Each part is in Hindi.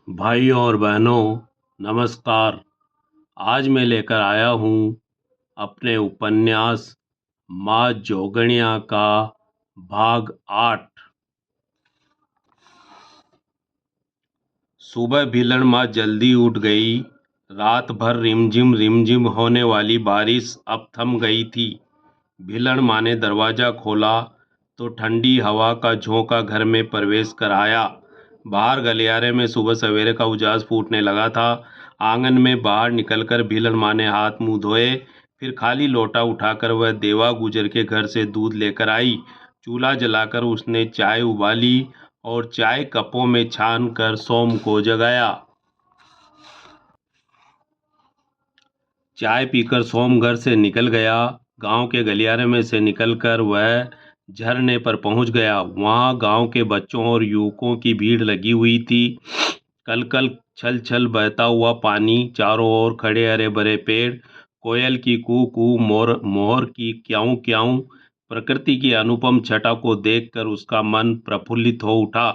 भाई और बहनों, नमस्कार। आज मैं लेकर आया हूँ अपने उपन्यास माँ जोगणिया का भाग 8। सुबह भीलड़ माँ जल्दी उठ गई। रात भर रिमझिम रिमझिम होने वाली बारिश अब थम गई थी। भीलड़ माँ ने दरवाजा खोला तो ठंडी हवा का झोंका घर में प्रवेश कराया। बाहर गलियारे में सुबह सवेरे का उजास फूटने लगा था। आंगन में बाहर निकलकर भीलड़ माँ ने हाथ मुंह धोए, फिर खाली लोटा उठाकर वह देवा गुजर के घर से दूध लेकर आई। चूल्हा जलाकर उसने चाय उबाली और चाय कपों में छान कर सोम को जगाया। चाय पीकर सोम घर से निकल गया। गांव के गलियारे में से निकलकर वह झरने पर पहुंच गया। वहां गांव के बच्चों और युवकों की भीड़ लगी हुई थी। कल कल छल छल बहता हुआ पानी, चारों ओर खड़े हरे भरे पेड़, कोयल की कू कू, मोर की क्याऊं क्याऊं। प्रकृति की अनुपम छटा को देखकर उसका मन प्रफुल्लित हो उठा।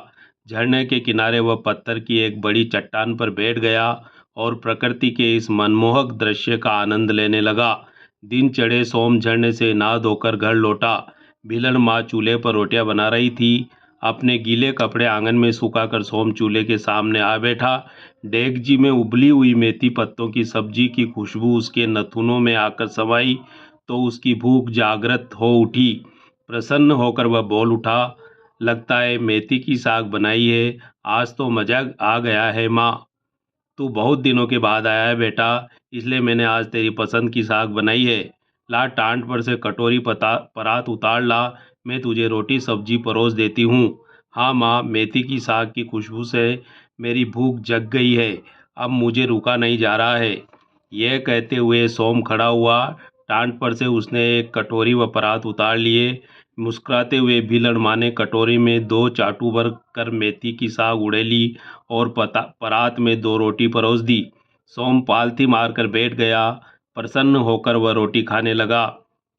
झरने के किनारे वह पत्थर की एक बड़ी चट्टान पर बैठ गया और प्रकृति के इस मनमोहक दृश्य का आनंद लेने लगा। दिन चढ़े सोम झरने से नहा धोकर घर लौटा। भीलड़ माँ चूल्हे पर रोटियां बना रही थी। अपने गीले कपड़े आंगन में सुखाकर सोम चूल्हे के सामने आ बैठा। डेगची में उबली हुई मेथी पत्तों की सब्जी की खुशबू उसके नथुनों में आकर समाई तो उसकी भूख जागृत हो उठी। प्रसन्न होकर वह बोल उठा, लगता है मेथी की साग बनाई है, आज तो मजा आ गया है माँ। तू बहुत दिनों के बाद आया है बेटा, इसलिए मैंने आज तेरी पसंद की साग बनाई है। ला टांट पर से कटोरी परात उतार ला, मैं तुझे रोटी सब्जी परोस देती हूँ। हाँ माँ, मेथी की साग की खुशबू से मेरी भूख जग गई है, अब मुझे रुका नहीं जा रहा है। यह कहते हुए सोम खड़ा हुआ। टांट पर से उसने एक कटोरी व परात उतार लिए। मुस्कुराते हुए भीलड़ माँ ने कटोरी में 2 चाटू भर कर मेथी की साग उड़ेली और परात में 2 रोटी परोस दी। सोम पालथी मारकर बैठ गया। प्रसन्न होकर वह रोटी खाने लगा।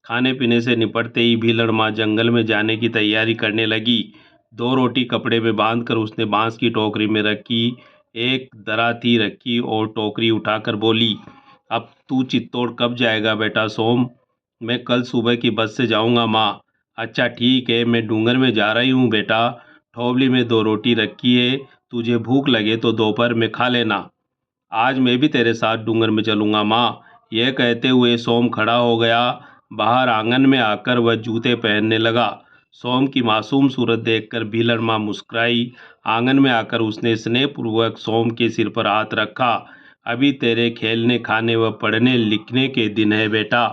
खाने पीने से निपटते ही भीलड़ माँ जंगल में जाने की तैयारी करने लगी। 2 रोटी कपड़े में बांधकर उसने बांस की टोकरी में रखी, एक दराती रखी और टोकरी उठाकर बोली, अब तू चित्तौड़ कब जाएगा बेटा सोम? मैं कल सुबह की बस से जाऊंगा माँ। अच्छा ठीक है, मैं डूंगर में जा रही हूँ बेटा। ठोबली में 2 रोटी रखी है, तुझे भूख लगे तो दोपहर में खा लेना। आज मैं भी तेरे साथ डूंगर में चलूंगा माँ। यह कहते हुए सोम खड़ा हो गया। बाहर आंगन में आकर वह जूते पहनने लगा। सोम की मासूम सूरत देखकर भीलड़ माँ मुस्कुराई। आंगन में आकर उसने स्नेहपूर्वक सोम के सिर पर हाथ रखा। अभी तेरे खेलने खाने व पढ़ने लिखने के दिन है बेटा।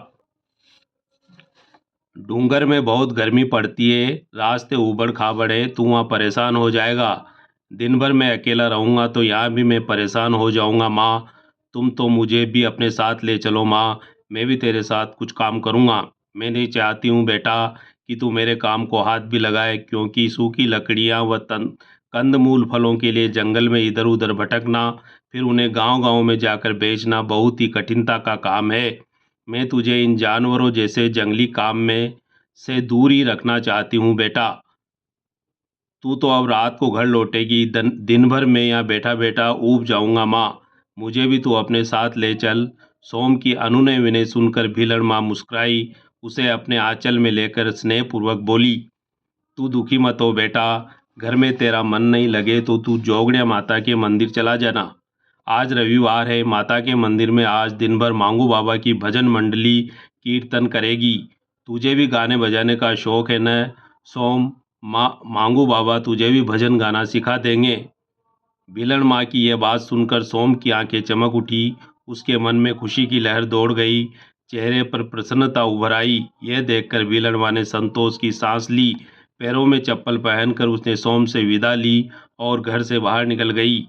डूंगर में बहुत गर्मी पड़ती है, रास्ते ऊबड़ खाबड़ है, तू वहाँ परेशान हो जाएगा। दिन भर मैं अकेला रहूँगा तो यहाँ भी मैं परेशान हो जाऊँगा माँ। तुम तो मुझे भी अपने साथ ले चलो माँ, मैं भी तेरे साथ कुछ काम करूँगा। मैं नहीं चाहती हूँ बेटा कि तू मेरे काम को हाथ भी लगाए, क्योंकि सूखी लकड़ियाँ व कंदमूल फलों के लिए जंगल में इधर उधर भटकना, फिर उन्हें गांव-गांव में जाकर बेचना बहुत ही कठिनता का काम है। मैं तुझे इन जानवरों जैसे जंगली काम में से दूर ही रखना चाहती हूँ बेटा। तू तो अब रात को घर लौटेगी, दिन भर मैं यहाँ बैठा बैठा ऊब जाऊंगा माँ। मुझे भी तू अपने साथ ले चल। सोम की अनुनय विनय सुनकर भीलड़ माँ मुस्कुराई। उसे अपने आंचल में लेकर स्नेहपूर्वक बोली, तू दुखी मत हो बेटा, घर में तेरा मन नहीं लगे तो तू जोगड़िया माता के मंदिर चला जाना। आज रविवार है, माता के मंदिर में आज दिन भर मांगू बाबा की भजन मंडली कीर्तन करेगी। तुझे भी गाने बजाने का शौक है न सोम? मांगू बाबा तुझे भी भजन गाना सिखा देंगे। भीलड़ माँ की यह बात सुनकर सोम की आंखें चमक उठी। उसके मन में खुशी की लहर दौड़ गई, चेहरे पर प्रसन्नता उभर आई। यह देखकर भीलड़ माँ ने संतोष की सांस ली। पैरों में चप्पल पहनकर उसने सोम से विदा ली और घर से बाहर निकल गई।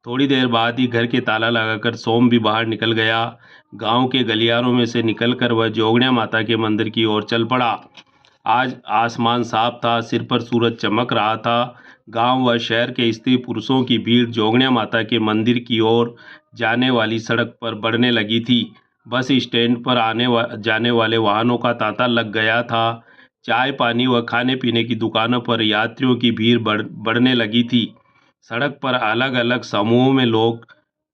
थोड़ी देर बाद ही घर के ताला लगाकर सोम भी बाहर निकल गया। गांव के गलियारों में से निकलकर वह जोगण्या माता के मंदिर की ओर चल पड़ा। आज आसमान साफ था, सिर पर सूरज चमक रहा था। गांव व शहर के स्त्री पुरुषों की भीड़ जोगण्या माता के मंदिर की ओर जाने वाली सड़क पर बढ़ने लगी थी। बस स्टैंड पर जाने वाले वाहनों का तांता लग गया था। चाय पानी व खाने पीने की दुकानों पर यात्रियों की भीड़ बढ़ने लगी थी। सड़क पर अलग अलग समूहों में लोग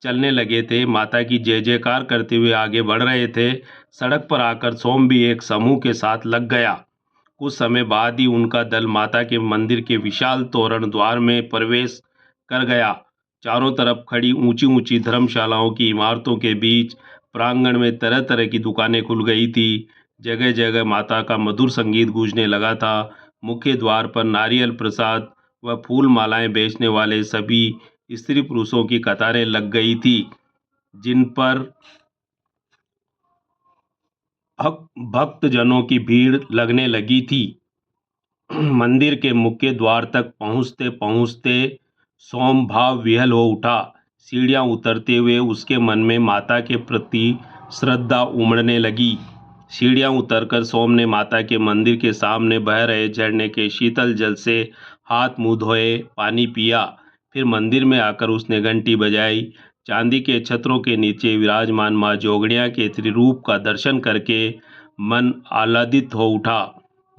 चलने लगे थे, माता की जय जयकार करते हुए आगे बढ़ रहे थे। सड़क पर आकर सोम भी एक समूह के साथ लग गया। कुछ समय बाद ही उनका दल माता के मंदिर के विशाल तोरण द्वार में प्रवेश कर गया। चारों तरफ खड़ी ऊंची ऊंची धर्मशालाओं की इमारतों के बीच प्रांगण में तरह तरह की दुकानें खुल गई थी। जगह जगह माता का मधुर संगीत गूंजने लगा था। मुख्य द्वार पर नारियल प्रसाद व फूल मालाएं बेचने वाले सभी स्त्री पुरुषों की कतारें लग गई थी, जिन पर भक्तजनों की भीड़ लगने लगी थी। मंदिर के मुख्य द्वार तक पहुंचते पहुंचते सोम भाव विह्वल हो उठा। सीढ़ियां उतरते हुए उसके मन में माता के प्रति श्रद्धा उमड़ने लगी। सीढ़ियां उतरकर सोम ने माता के मंदिर के सामने बह रहे झरने के शीतल जल से हाथ मुंह धोए, पानी पिया। फिर मंदिर में आकर उसने घंटी बजाई। चांदी के छत्रों के नीचे विराजमान माँ जोगणिया के त्रिरूप का दर्शन करके मन आह्लादित हो उठा।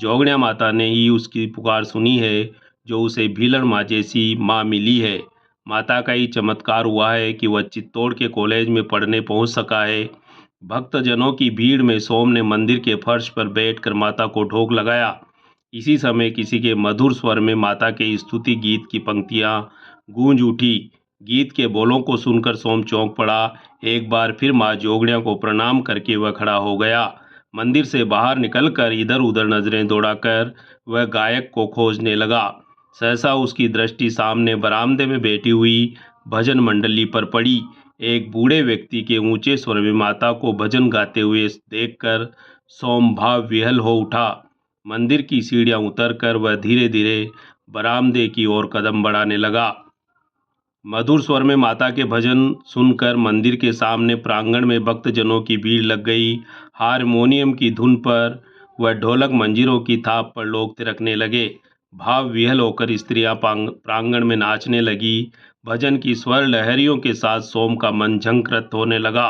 जोगणिया माता ने ही उसकी पुकार सुनी है, जो उसे भीलड़ माँ जैसी माँ मिली है। माता का ही चमत्कार हुआ है कि वह चित्तौड़ के कॉलेज में पढ़ने पहुंच सका है। भक्तजनों की भीड़ में सोम ने मंदिर के फर्श पर बैठकर माता को ढोक लगाया। इसी समय किसी के मधुर स्वर में माता के स्तुति गीत की पंक्तियां गूंज उठी। गीत के बोलों को सुनकर सोम चौंक पड़ा। एक बार फिर माँ जोगणिया को प्रणाम करके वह खड़ा हो गया। मंदिर से बाहर निकलकर इधर उधर नजरें दौड़ाकर वह गायक को खोजने लगा। सहसा उसकी दृष्टि सामने बरामदे में बैठी हुई भजन मंडली पर पड़ी। एक बूढ़े व्यक्ति के ऊंचे स्वर में माता को भजन गाते हुए देखकर सोम भाव विह्वल हो उठा। मंदिर की सीढ़ियां उतरकर वह धीरे धीरे बरामदे की ओर कदम बढ़ाने लगा। मधुर स्वर में माता के भजन सुनकर मंदिर के सामने प्रांगण में भक्तजनों की भीड़ लग गई। हारमोनियम की धुन पर व ढोलक मंजीरों की थाप पर लोग थिरकने लगे। भाव विह्वल होकर स्त्रियां प्रांगण में नाचने लगी। भजन की स्वर लहरियों के साथ सोम का मन झंकृत होने लगा।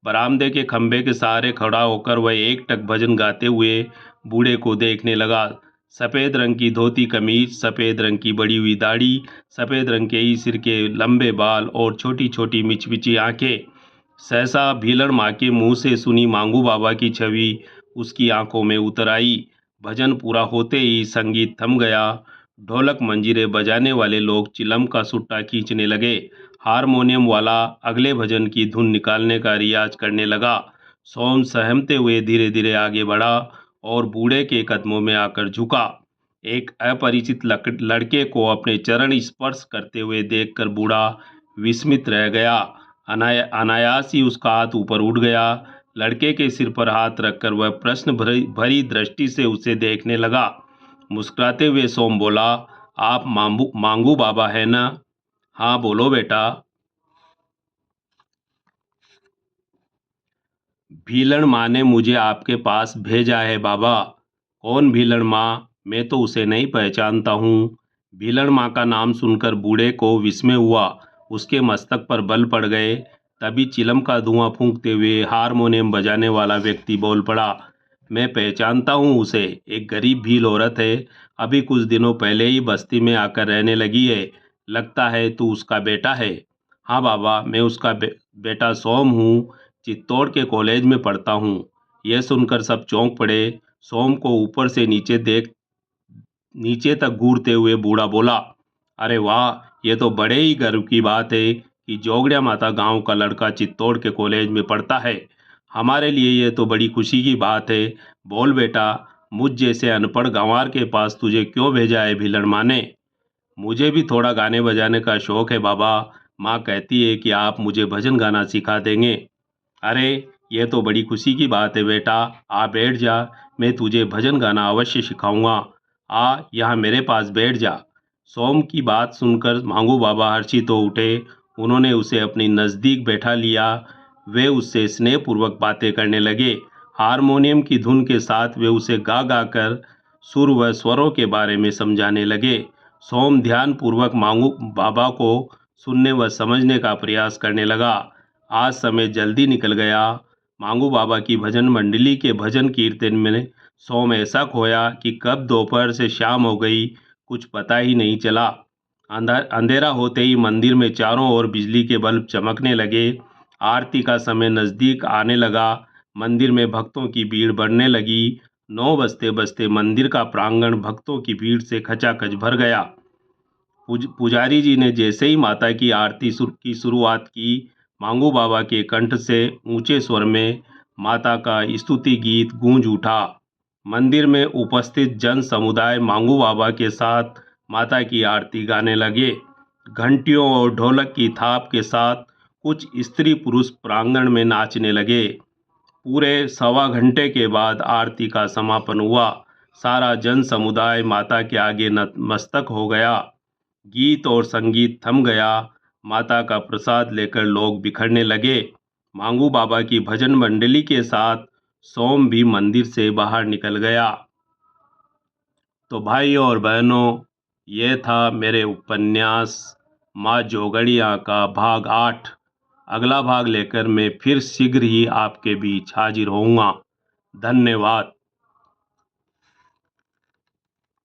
बरामदे के खंभे के सहारे खड़ा होकर वह एकटक भजन गाते हुए बूढ़े को देखने लगा। सफ़ेद रंग की धोती कमीज, सफ़ेद रंग की बड़ी हुई दाढ़ी, सफ़ेद रंग के ही सिर के लंबे बाल और छोटी छोटी मिचमिची आंखें। सहसा भीलड़ माँ के मुंह से सुनी मांगू बाबा की छवि उसकी आंखों में उतर आई। भजन पूरा होते ही संगीत थम गया। ढोलक मंजीरे बजाने वाले लोग चिलम का सुट्टा खींचने लगे। हारमोनियम वाला अगले भजन की धुन निकालने का रियाज करने लगा। सोम सहमते हुए धीरे धीरे आगे बढ़ा और बूढ़े के कदमों में आकर झुका। एक अपरिचित लड़के को अपने चरण स्पर्श करते हुए देखकर बूढ़ा विस्मित रह गया। अनायास ही उसका हाथ ऊपर उठ गया। लड़के के सिर पर हाथ रखकर वह प्रश्न भरी दृष्टि से उसे देखने लगा। मुस्कुराते हुए सोम बोला, आप मांगू बाबा है ना? हाँ बोलो बेटा। भीलड़ माँ ने मुझे आपके पास भेजा है बाबा। कौन भीलड़ माँ? मैं तो उसे नहीं पहचानता हूँ। भीलड़ माँ का नाम सुनकर बूढ़े को विस्मय हुआ। उसके मस्तक पर बल पड़ गए। तभी चिलम का धुआं फूंकते हुए हारमोनियम बजाने वाला व्यक्ति बोल पड़ा, मैं पहचानता हूँ उसे। एक गरीब भील औरत है, अभी कुछ दिनों पहले ही बस्ती में आकर रहने लगी है। लगता है तू उसका बेटा है। हाँ बाबा, मैं उसका बेटा सोम हूँ। चित्तौड़ के कॉलेज में पढ़ता हूँ। यह सुनकर सब चौंक पड़े। सोम को ऊपर से नीचे तक घूरते हुए बूढ़ा बोला, अरे वाह, ये तो बड़े ही गर्व की बात है कि जोगड़िया माता गांव का लड़का चित्तौड़ के कॉलेज में पढ़ता है। हमारे लिए ये तो बड़ी खुशी की बात है। बोल बेटा, मुझ जैसे अनपढ़ गंवार के पास तुझे क्यों भेजा है भीलड़ माँ ने? मुझे भी थोड़ा गाने बजाने का शौक है बाबा। माँ कहती है कि आप मुझे भजन गाना सिखा देंगे। अरे, यह तो बड़ी खुशी की बात है बेटा। आ बैठ जा, मैं तुझे भजन गाना अवश्य सिखाऊंगा। आ यहाँ मेरे पास बैठ जा। सोम की बात सुनकर मांगू बाबा हर्षित हो उठे। उन्होंने उसे अपनी नज़दीक बैठा लिया। वे उससे स्नेहपूर्वक बातें करने लगे। हारमोनियम की धुन के साथ वे उसे गा गा कर सुर व स्वरों के बारे में समझाने लगे। सोम ध्यानपूर्वक मांगू बाबा को सुनने व समझने का प्रयास करने लगा। आज समय जल्दी निकल गया। मांगू बाबा की भजन मंडली के भजन कीर्तन में सोम ऐसा खोया कि कब दोपहर से शाम हो गई कुछ पता ही नहीं चला। अंधेरा होते ही मंदिर में चारों ओर बिजली के बल्ब चमकने लगे। आरती का समय नजदीक आने लगा। मंदिर में भक्तों की भीड़ बढ़ने लगी। 9 बजते बजते मंदिर का प्रांगण भक्तों की भीड़ से खचाखच भर गया। पुजारी जी ने जैसे ही माता की आरती की शुरुआत की, मांगू बाबा के कंठ से ऊंचे स्वर में माता का स्तुति गीत गूंज उठा। मंदिर में उपस्थित जन समुदाय मांगू बाबा के साथ माता की आरती गाने लगे। घंटियों और ढोलक की थाप के साथ कुछ स्त्री पुरुष प्रांगण में नाचने लगे। पूरे 1.25 घंटे के बाद आरती का समापन हुआ। सारा जन समुदाय माता के आगे नतमस्तक हो गया। गीत और संगीत थम गया। माता का प्रसाद लेकर लोग बिखरने लगे। मांगू बाबा की भजन मंडली के साथ सोम भी मंदिर से बाहर निकल गया। तो भाइयों और बहनों, ये था मेरे उपन्यास माँ जोगड़िया का भाग 8। अगला भाग लेकर मैं फिर शीघ्र ही आपके बीच हाजिर होऊंगा। धन्यवाद।